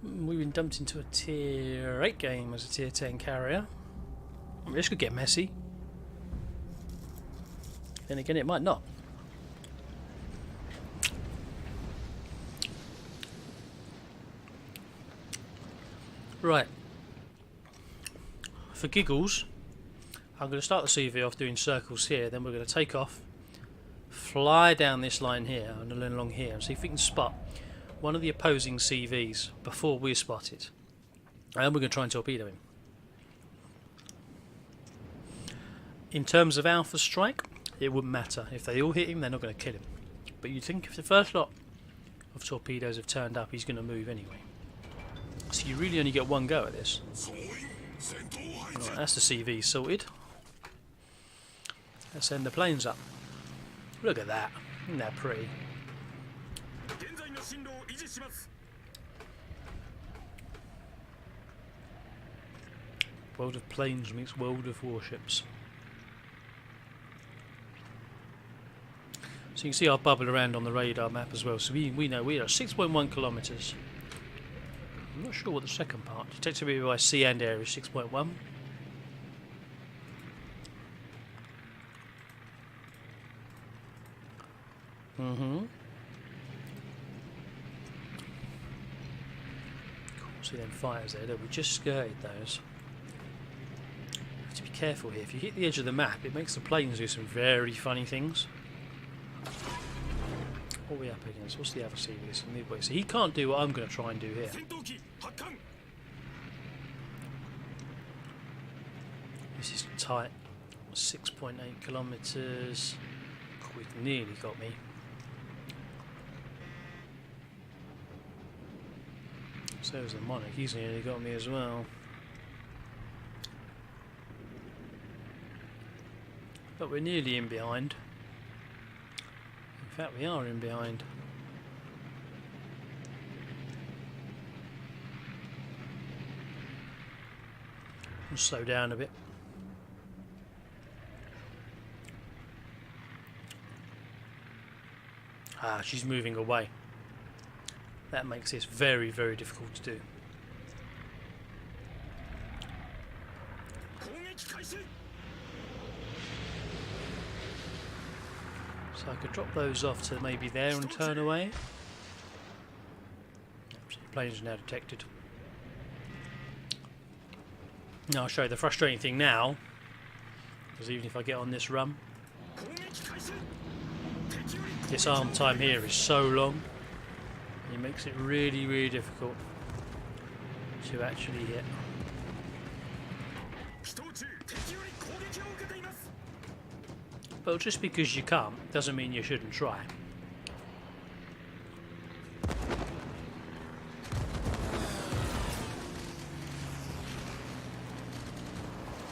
We've been dumped into a tier 8 game as a tier 10 carrier. This could get messy. Then again, it might not. Right. For giggles, I'm going to start the CV off doing circles here, then we're going to take off, fly down this line here and along here and see if we can spot one of the opposing CVs before we're spotted. And we're going to try and torpedo him. In terms of alpha strike, it wouldn't matter. If they all hit him, they're not going to kill him. But you'd think if the first lot of torpedoes have turned up, he's going to move anyway. So you really only get one go at this. Right, that's the CV sorted. Let's send the planes up. Look at that. Isn't that pretty? World of planes meets world of warships. So you can see our bubble around on the radar map as well. So we know we are 6.1 kilometres. I'm not sure what the second part. Detected by sea and air is 6.1. See them fires there, we just skirted those. You have to be careful here. If you hit the edge of the map, it makes the planes do some very funny things. What are we up against? What's the other series? Midway. So he can't do what I'm going to try and do here. This is tight. 6.8 kilometres. It nearly got me. So was the Monarch. He's nearly got me as well. But we're nearly in behind. In fact, we are in behind. We'll slow down a bit. Ah, she's moving away. That makes this very, very difficult to do. So I could drop those off to maybe there and turn away. So the planes are now detected. Now I'll show you the frustrating thing now, because even if I get on this run, this arm time here is so long, it makes it really, really difficult to actually hit. But just because you can't doesn't mean you shouldn't try.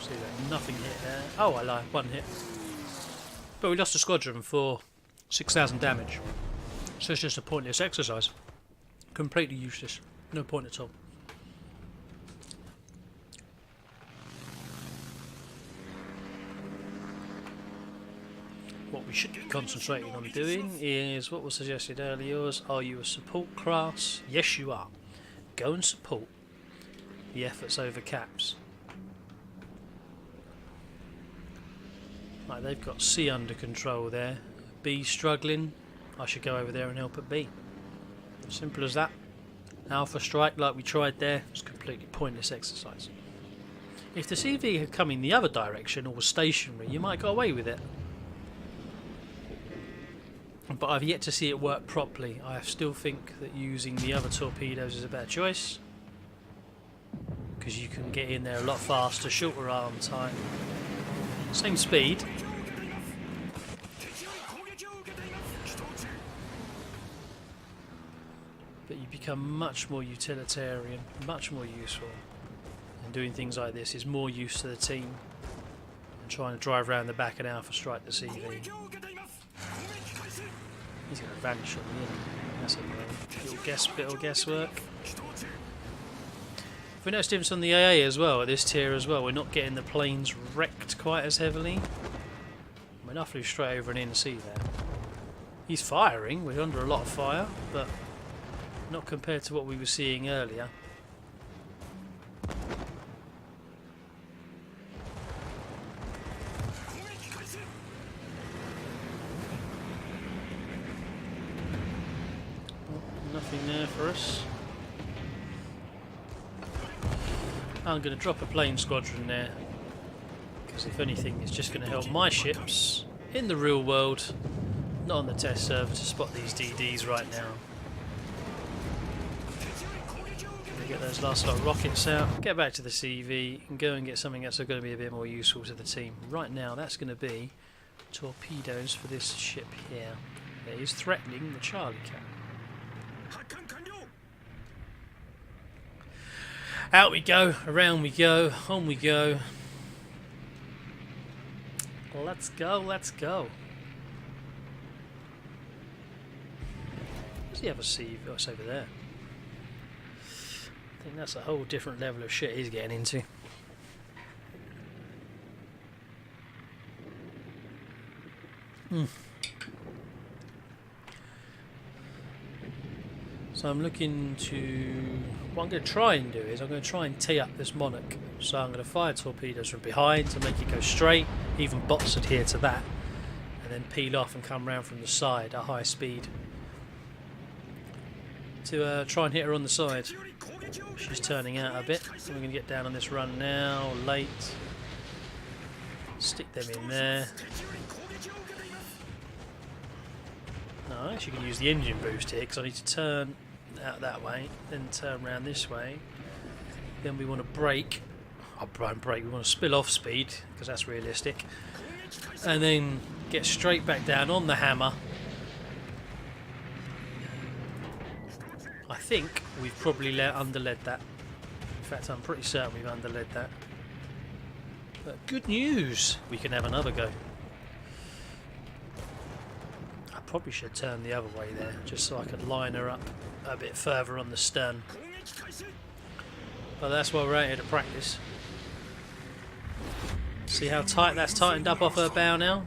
See that nothing hit there. Oh, I lied, one hit. But we lost a squadron for 6,000 damage. So it's just a pointless exercise. Completely useless. No point at all. What we should be concentrating on doing is what was suggested earlier was, are you a support class? Yes you are. Go and support the efforts over caps. Right, they've got C under control there. B struggling. I should go over there and help at B. Simple as that. Alpha strike like we tried there. It's completely pointless exercise. If the CV had come in the other direction or was stationary, you might go away with it. But I've yet to see it work properly. I still think that using the other torpedoes is a better choice, because you can get in there a lot faster, shorter arm time, same speed. But you become much more utilitarian, much more useful. And doing things like this is more use to the team than trying to drive around the back and alpha strike the CV. He's going to vanish on the end. That's a little guesswork. If we notice difference on the AA as well, at this tier as well, we're not getting the planes wrecked quite as heavily. I mean, I flew straight over an NC there. He's firing, we're under a lot of fire, but Not compared to what we were seeing earlier. Nothing there for us. I'm going to drop a plane squadron there, because if anything it's just going to help my ships in the real world, not on the test server, to spot these DDs right now. Get those last lot of rockets out, get back to the CV and go and get something that's going to be a bit more useful to the team. Right now that's going to be torpedoes for this ship here. It is threatening the Charlie Cat. Out we go, around we go, on we go. Let's go, let's go. Where's the other CV? Oh, it's over there. I think that's a whole different level of shit he's getting into. So I'm looking to... What I'm going to try and do is I'm going to try and tee up this Monarch. So I'm going to fire torpedoes from behind to make it go straight, even bots adhere to that, and then peel off and come round from the side at high speed to try and hit her on the side. She's turning out a bit, so we're going to get down on this run now, late. Stick them in there. No, I actually can use the engine boost here because I need to turn out that way, then turn around this way. Then we want to brake. We want to spill off speed because that's realistic. And then get straight back down on the hammer. I think we've probably underled that. In fact, I'm pretty certain we've underled that. But good news, we can have another go. I probably should turn the other way there, just so I could line her up a bit further on the stern. But that's why we're out here to practice. See how tight that's tightened up off her bow now?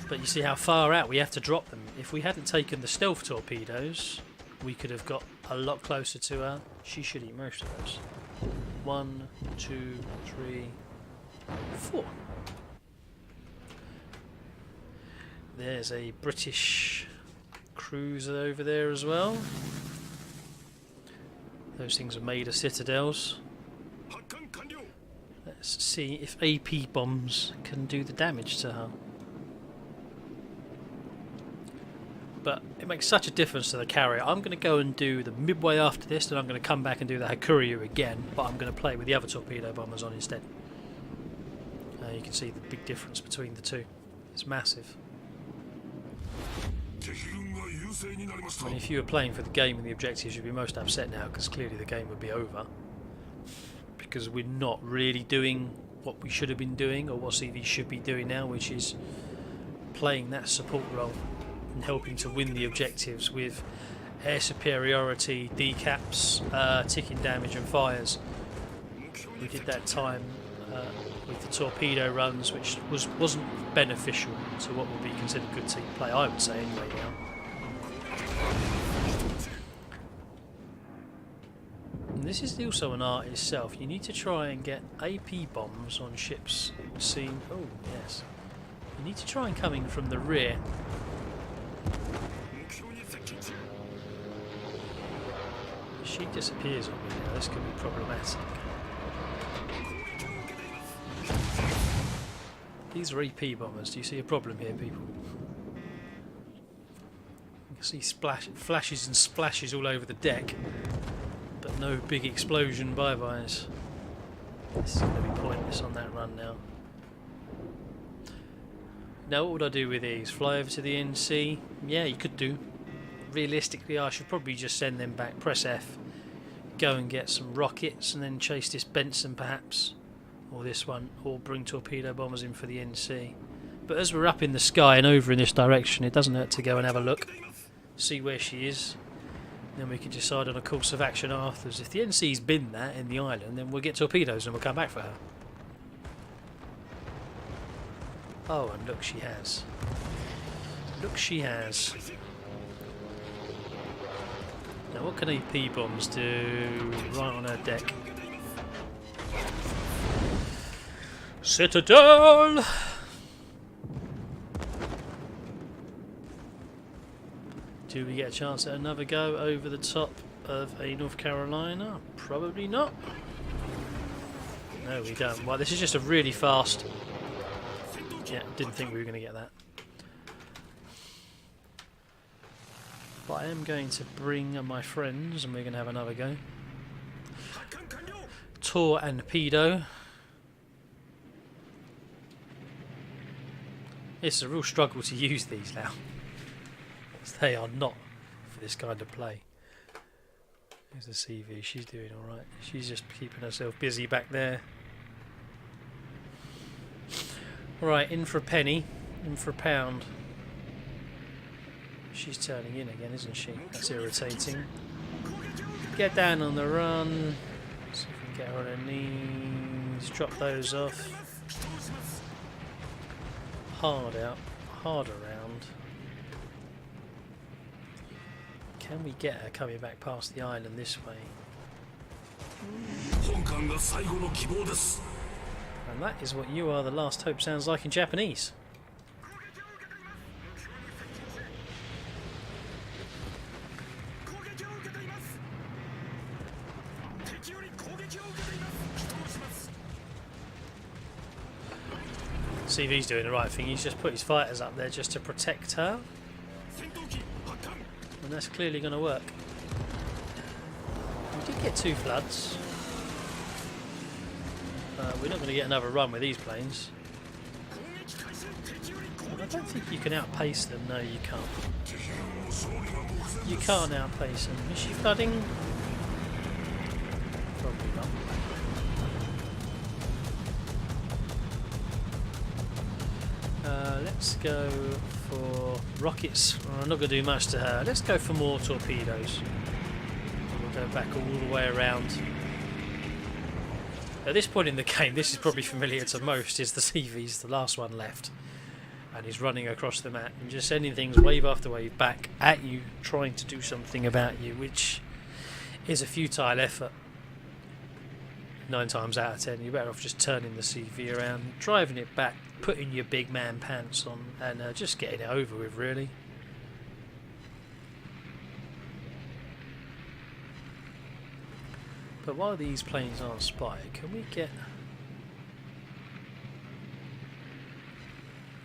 But you see how far out we have to drop them. If we hadn't taken the stealth torpedoes, we could have got a lot closer to her. She should eat most of those. 1, 2, 3, 4. There's a British cruiser over there as well. Those things are made of citadels. Let's see if AP bombs can do the damage to her. But it makes such a difference to the carrier. I'm going to go and do the midway after this, then I'm going to come back and do the Hakuryu again, but I'm going to play with the other torpedo bombers on instead. You can see the big difference between the two. It's massive. And if you were playing for the game and the objectives, you'd be most upset now because clearly the game would be over. Because we're not really doing what we should have been doing or what CV should be doing now, which is playing that support role and helping to win the objectives with air superiority, decaps, ticking damage and fires. We did that time with the torpedo runs, which wasn't beneficial to what would be considered good team play, I would say anyway now. And this is also an art itself. You need to try and get AP bombs on ships seen. Oh yes. You need to try and come in from the rear. She disappears on me now. This could be problematic. These are AP bombers. Do you see a problem here, people? You can see flashes and splashes all over the deck, but no big explosion bye-byes. This is going to be pointless on that run now. Now what would I do with these? Fly over to the NC? Yeah, you could do. Realistically, I should probably just send them back, press F, go and get some rockets and then chase this Benson perhaps, or this one, or bring torpedo bombers in for the NC. But as we're up in the sky and over in this direction, it doesn't hurt to go and have a look, see where she is. Then we can decide on a course of action afterwards. If the NC's been there in the island, then we'll get torpedoes and we'll come back for her. Oh, and look, she has. Look, she has. Now what can AP bombs do right on our deck? Citadel! Do we get a chance at another go over the top of a North Carolina? Probably not. No, we don't. Well, this is just a really fast... Yeah, didn't think we were going to get that. But I am going to bring my friends and we're going to have another go. Torpedo. It's a real struggle to use these now. They are not for this kind of play. There's the CV, she's doing alright. She's just keeping herself busy back there. Right, in for a penny, in for a pound. She's turning in again, isn't she? That's irritating. Get down on the run. See if we can get her on her knees. Drop those off. Hard out, hard around. Can we get her coming back past the island this way? And that is what "You Are the Last Hope" sounds like in Japanese. CV's doing the right thing, he's just put his fighters up there just to protect her. And that's clearly going to work. We did get 2 floods. We're not going to get another run with these planes. And I don't think you can outpace them. No, you can't. You can't outpace them. Is she flooding? Probably not. Let's go for rockets. I'm not going to do much to her. Let's go for more torpedoes. We'll go back all the way around. At this point in the game, this is probably familiar to most, is the CV's the last one left. And he's running across the map and just sending things wave after wave back at you, trying to do something about you, which is a futile effort. 9 times out of 10, you're better off just turning the CV around, driving it back, putting your big man pants on, and just getting it over with, really. But while these planes aren't spotted, can we get...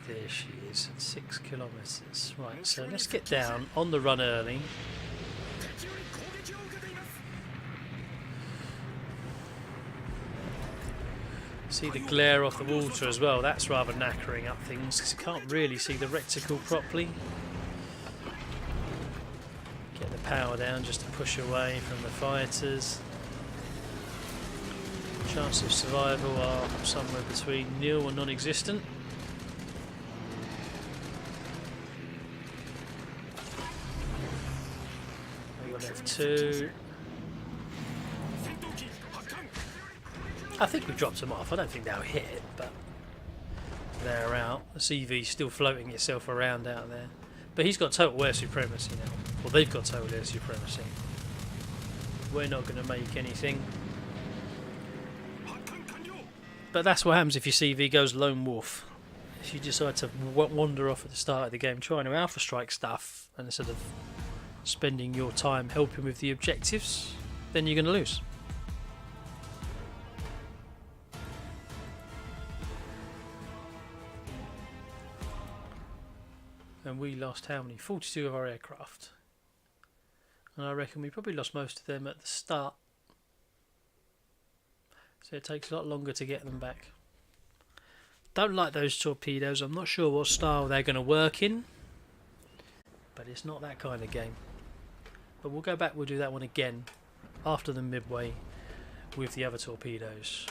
There she is, at 6 kilometres. Right, so let's get down on the run early. See the glare off the water as well, that's rather knackering up things because you can't really see the reticle properly. Get the power down just to push away from the fighters. Chance of survival are somewhere between nil and non-existent. We've got left 2. I think we've dropped them off. I don't think they'll hit it, but they're out. The CV's still floating itself around out there. But he's got total air supremacy now. Well, they've got total air supremacy. We're not going to make anything. But that's what happens if your CV goes lone wolf. If you decide to wander off at the start of the game trying to alpha strike stuff, and instead of spending your time helping with the objectives, then you're going to lose. And we lost how many? 42 of our aircraft. And I reckon we probably lost most of them at the start. So it takes a lot longer to get them back. Don't like those torpedoes. I'm not sure what style they're going to work in. But it's not that kind of game. But we'll go back, we'll do that one again after the midway with the other torpedoes.